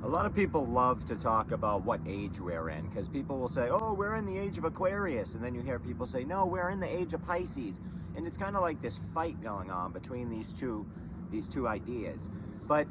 A lot of people love to talk about what age we're in, because people will say, oh, we're in the age of Aquarius, and then you hear people say, no, we're in the age of Pisces. And it's kind of like this fight going on between these two ideas. But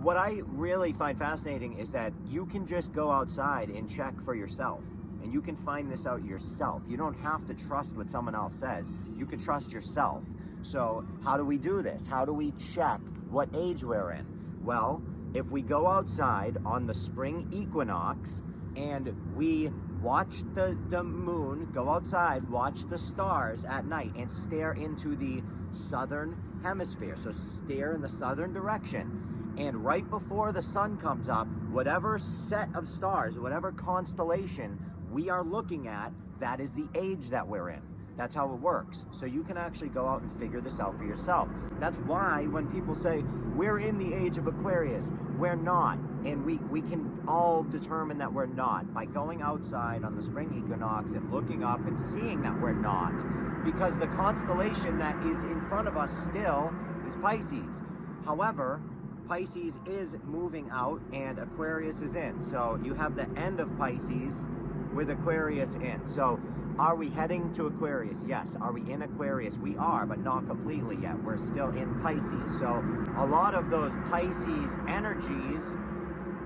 what I really find fascinating is that you can just go outside and check for yourself, and you can find this out yourself. You don't have to trust what someone else says. You can trust yourself. So how do we do this? How do we check what age we're in? Well, if we go outside on the spring equinox and we watch the moon, go outside, watch the stars at night, and stare into the southern hemisphere. So stare in the southern direction. And right before the sun comes up, whatever set of stars, whatever constellation we are looking at, that is the age that we're in. That's how it works. So you can actually go out and figure this out for yourself. That's why when people say, we're in the age of Aquarius, we're not. And we can all determine that we're not by going outside on the spring equinox and looking up and seeing that we're not. Because the constellation that is in front of us still is Pisces. However, Pisces is moving out and Aquarius is in. So you have the end of Pisces with Aquarius in. So are we heading to Aquarius? Yes. Are we in Aquarius? We are, but not completely yet. We're still in Pisces. So a lot of those Pisces energies,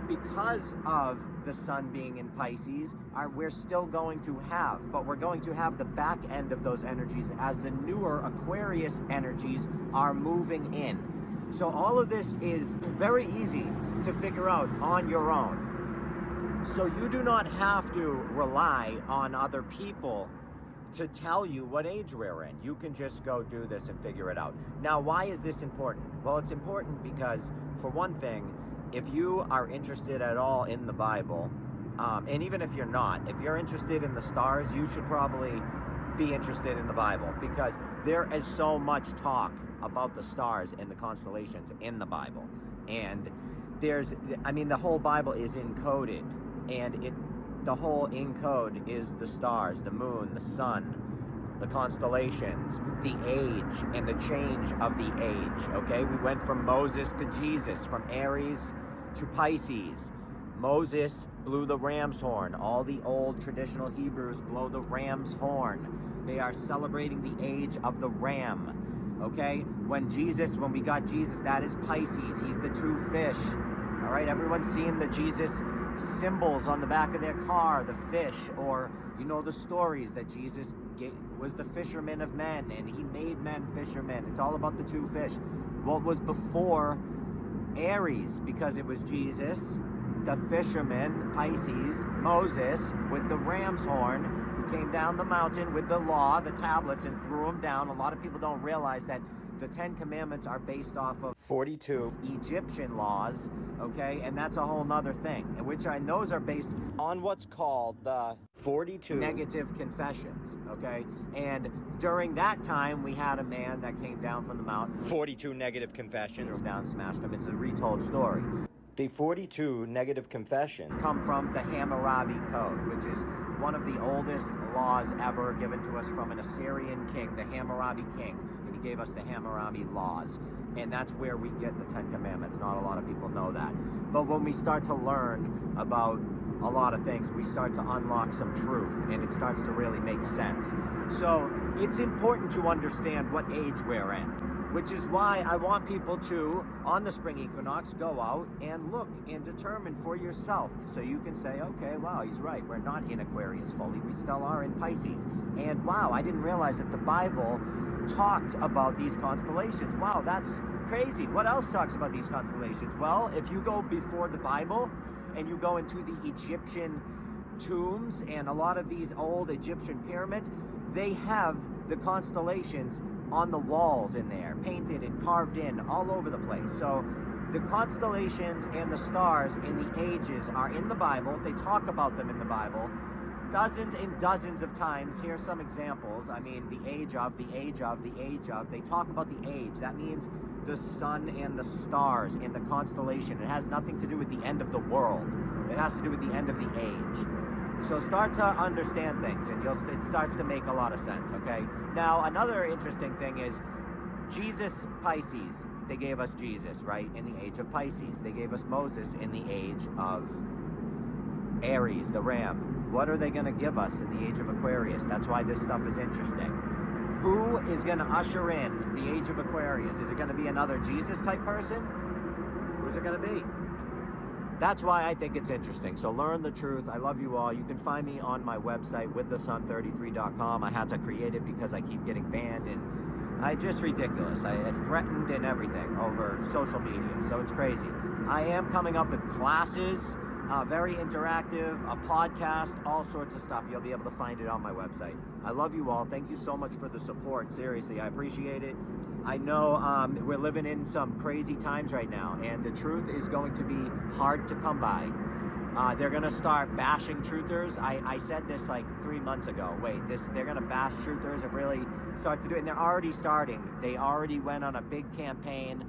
because of the sun being in Pisces, we're still going to have, but we're going to have the back end of those energies as the newer Aquarius energies are moving in. So all of this is very easy to figure out on your own. So you do not have to rely on other people to tell you what age we're in. You can just go do this and figure it out. Now, why is this important? Well, it's important because, for one thing, if you are interested at all in the Bible, and even if you're not, if you're interested in the stars, you should probably be interested in the Bible, because there is so much talk about the stars and the constellations in the Bible. And the whole Bible is encoded. And the whole encode is the stars, the moon, the sun, the constellations, the age, and the change of the age, okay? We went from Moses to Jesus, from Aries to Pisces. Moses blew the ram's horn. All the old traditional Hebrews blow the ram's horn. They are celebrating the age of the ram, okay? When we got Jesus, that is Pisces. He's the two fish, all right? Everyone's seeing the Jesus symbols on the back of their car, the fish, or the stories that Jesus was the fisherman of men and he made men fishermen. It's all about the two fish. What was before Aries, because it was Jesus, the fisherman, Pisces, Moses with the ram's horn, who came down the mountain with the law, the tablets, and threw them down. A lot of people don't realize that the 10 Commandments are based off of 42 Egyptian laws, okay? And that's a whole nother thing, and those are based on what's called the 42 negative confessions, okay? And during that time, we had a man that came down from the mountain, 42 negative confessions, down, smashed him. It's a retold story. The 42 negative confessions come from the Hammurabi Code, which is one of the oldest laws ever given to us from an Assyrian king, the Hammurabi king, and he gave us the Hammurabi laws. And that's where we get the 10 Commandments. Not a lot of people know that. But when we start to learn about a lot of things, we start to unlock some truth, and it starts to really make sense. So it's important to understand what age we're in, which is why I want people to, on the spring equinox, go out and look and determine for yourself. So you can say, okay, wow, he's right. We're not in Aquarius fully. We still are in Pisces. And wow, I didn't realize that the Bible talked about these constellations. Wow, that's crazy. What else talks about these constellations? Well, if you go before the Bible and you go into the Egyptian tombs and a lot of these old Egyptian pyramids, they have the constellations on the walls in there, painted and carved in all over the place. So the constellations and the stars and the ages are in the Bible. They talk about them in the Bible dozens and dozens of times. Here's some examples. The age of, the age of, the age of. They talk about the age. That means the sun and the stars and the constellation. It has nothing to do with the end of the world. It has to do with the end of the age. So start to understand things, and it starts to make a lot of sense, okay? Now, another interesting thing is Jesus, Pisces, They gave us Jesus, right, in the age of Pisces. They gave us Moses in the age of Aries, the ram. What are they going to give us in the age of Aquarius? That's why this stuff is interesting. Who is going to usher in the age of Aquarius? Is it going to be another Jesus type person? Who's it going to be? That's why I think it's interesting. So learn the truth. I love you all. You can find me on my website, withthesun33.com. I had to create it because I keep getting banned, and just ridiculous. I threatened and everything over social media, so it's crazy. I am coming up with classes, very interactive, a podcast, all sorts of stuff. You'll be able to find it on my website. I love you all. Thank you so much for the support. Seriously, I appreciate it. I know we're living in some crazy times right now, and the truth is going to be hard to come by. They're going to start bashing truthers. I said this like 3 months ago. They're going to bash truthers and really start to do it. And they're already starting. They already went on a big campaign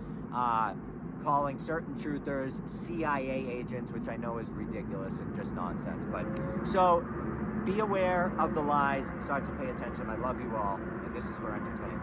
calling certain truthers CIA agents, which I know is ridiculous and just nonsense. But so be aware of the lies and start to pay attention. I love you all, and this is for entertainment.